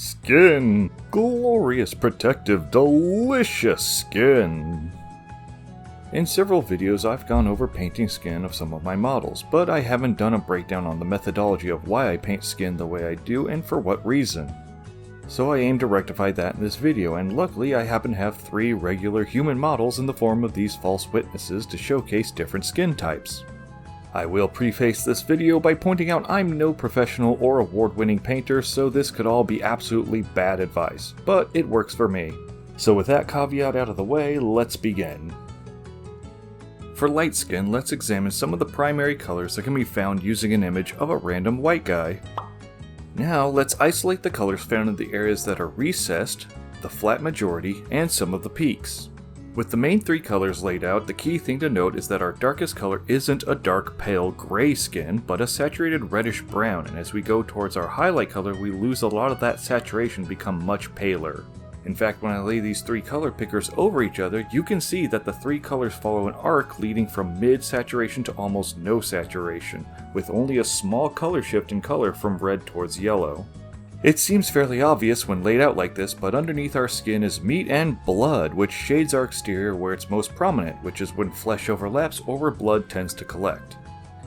Skin! Glorious, protective, delicious skin! In several videos I've gone over painting skin of some of my models, but I haven't done a breakdown on the methodology of why I paint skin the way I do and for what reason. So I aim to rectify that in this video, and luckily I happen to have 3 regular human models in the form of these false witnesses to showcase different skin types. I will preface this video by pointing out I'm no professional or award-winning painter, so this could all be absolutely bad advice, but it works for me. So with that caveat out of the way, let's begin. For light skin, let's examine some of the primary colors that can be found using an image of a random white guy. Now let's isolate the colors found in the areas that are recessed, the flat majority, and some of the peaks. With the main 3 colors laid out, the key thing to note is that our darkest color isn't a dark pale gray skin, but a saturated reddish brown, and as we go towards our highlight color we lose a lot of that saturation, become much paler. In fact, when I lay these 3 color pickers over each other, you can see that the 3 colors follow an arc leading from mid-saturation to almost no saturation, with only a small color shift in color from red towards yellow. It seems fairly obvious when laid out like this, but underneath our skin is meat and blood, which shades our exterior where it's most prominent, which is when flesh overlaps or where blood tends to collect.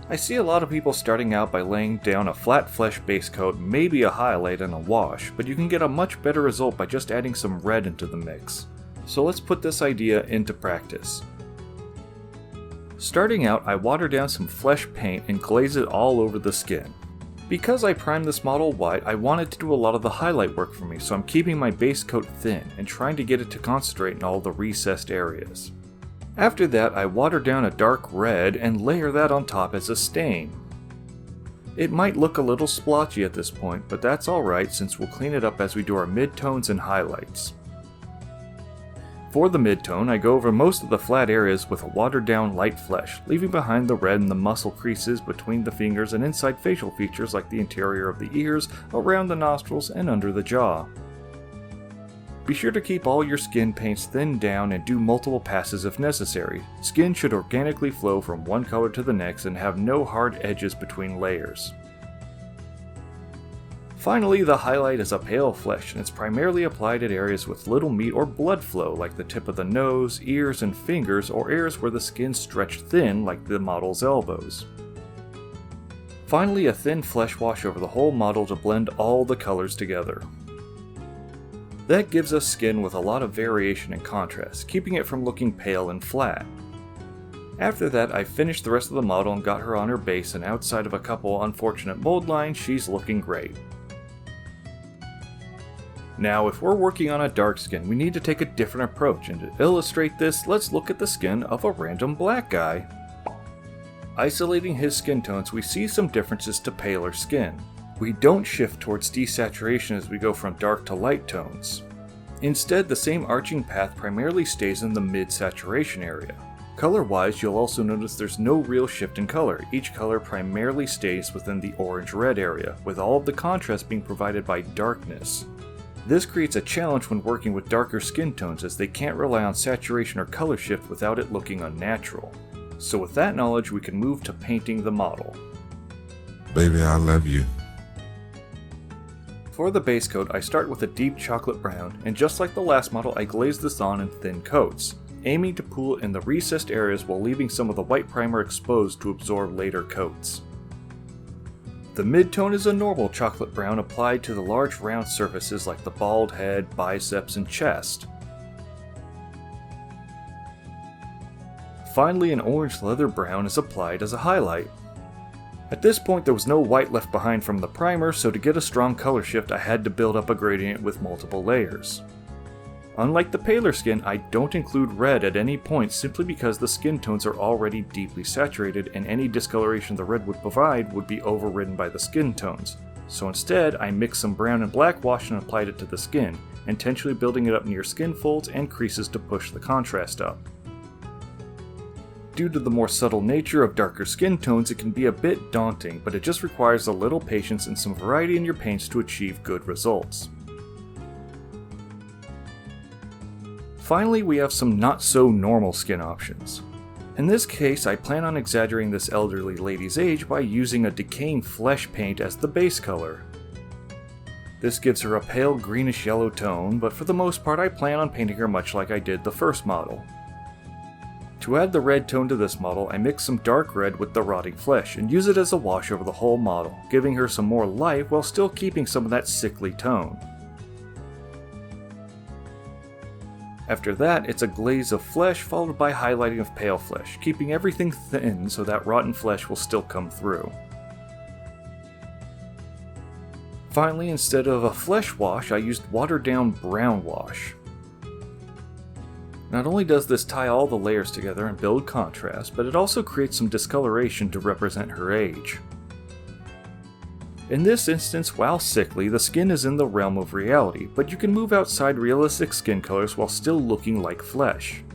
I see a lot of people starting out by laying down a flat flesh base coat, maybe a highlight and a wash, but you can get a much better result by just adding some red into the mix. So let's put this idea into practice. Starting out, I water down some flesh paint and glaze it all over the skin. Because I primed this model white, I wanted to do a lot of the highlight work for me, so I'm keeping my base coat thin and trying to get it to concentrate in all the recessed areas. After that, I water down a dark red and layer that on top as a stain. It might look a little splotchy at this point, but that's alright since we'll clean it up as we do our midtones and highlights. For the midtone, I go over most of the flat areas with a watered down light flesh, leaving behind the red in the muscle creases between the fingers and inside facial features like the interior of the ears, around the nostrils, and under the jaw. Be sure to keep all your skin paints thinned down and do multiple passes if necessary. Skin should organically flow from one color to the next and have no hard edges between layers. Finally, the highlight is a pale flesh, and it's primarily applied at areas with little meat or blood flow like the tip of the nose, ears, and fingers, or areas where the skin's stretched thin like the model's elbows. Finally, a thin flesh wash over the whole model to blend all the colors together. That gives us skin with a lot of variation and contrast, keeping it from looking pale and flat. After that, I finished the rest of the model and got her on her base, and outside of a couple unfortunate mold lines, she's looking great. Now, if we're working on a dark skin, we need to take a different approach, and to illustrate this, let's look at the skin of a random black guy. Isolating his skin tones, we see some differences to paler skin. We don't shift towards desaturation as we go from dark to light tones. Instead, the same arching path primarily stays in the mid-saturation area. Color-wise, you'll also notice there's no real shift in color. Each color primarily stays within the orange-red area, with all of the contrast being provided by darkness. This creates a challenge when working with darker skin tones, as they can't rely on saturation or color shift without it looking unnatural. So with that knowledge, we can move to painting the model. Baby, I love you. For the base coat, I start with a deep chocolate brown, and just like the last model, I glaze this on in thin coats, aiming to pool in the recessed areas while leaving some of the white primer exposed to absorb later coats. The midtone is a normal chocolate brown applied to the large round surfaces like the bald head, biceps, and chest. Finally, an orange leather brown is applied as a highlight. At this point there was no white left behind from the primer, so to get a strong color shift I had to build up a gradient with multiple layers. Unlike the paler skin, I don't include red at any point simply because the skin tones are already deeply saturated and any discoloration the red would provide would be overridden by the skin tones. So instead, I mixed some brown and black wash and applied it to the skin, intentionally building it up near skin folds and creases to push the contrast up. Due to the more subtle nature of darker skin tones, it can be a bit daunting, but it just requires a little patience and some variety in your paints to achieve good results. Finally, we have some not-so-normal skin options. In this case, I plan on exaggerating this elderly lady's age by using a decaying flesh paint as the base color. This gives her a pale greenish yellow tone, but for the most part I plan on painting her much like I did the first model. To add the red tone to this model, I mix some dark red with the rotting flesh and use it as a wash over the whole model, giving her some more life while still keeping some of that sickly tone. After that, it's a glaze of flesh followed by highlighting of pale flesh, keeping everything thin so that rotten flesh will still come through. Finally, instead of a flesh wash, I used watered down brown wash. Not only does this tie all the layers together and build contrast, but it also creates some discoloration to represent her age. In this instance, while sickly, the skin is in the realm of reality, but you can move outside realistic skin colors while still looking like flesh.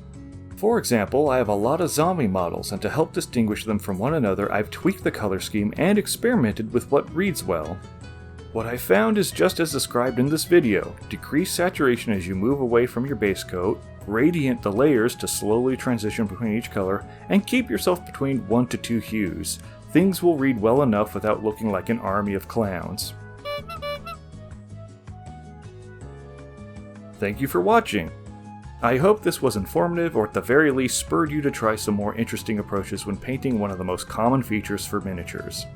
For example, I have a lot of zombie models, and to help distinguish them from one another, I've tweaked the color scheme and experimented with what reads well. What I found is just as described in this video: decrease saturation as you move away from your base coat, gradient the layers to slowly transition between each color, and keep yourself between 1 to 2 hues. Things will read well enough without looking like an army of clowns. Thank you for watching! I hope this was informative, or at the very least spurred you to try some more interesting approaches when painting one of the most common features for miniatures.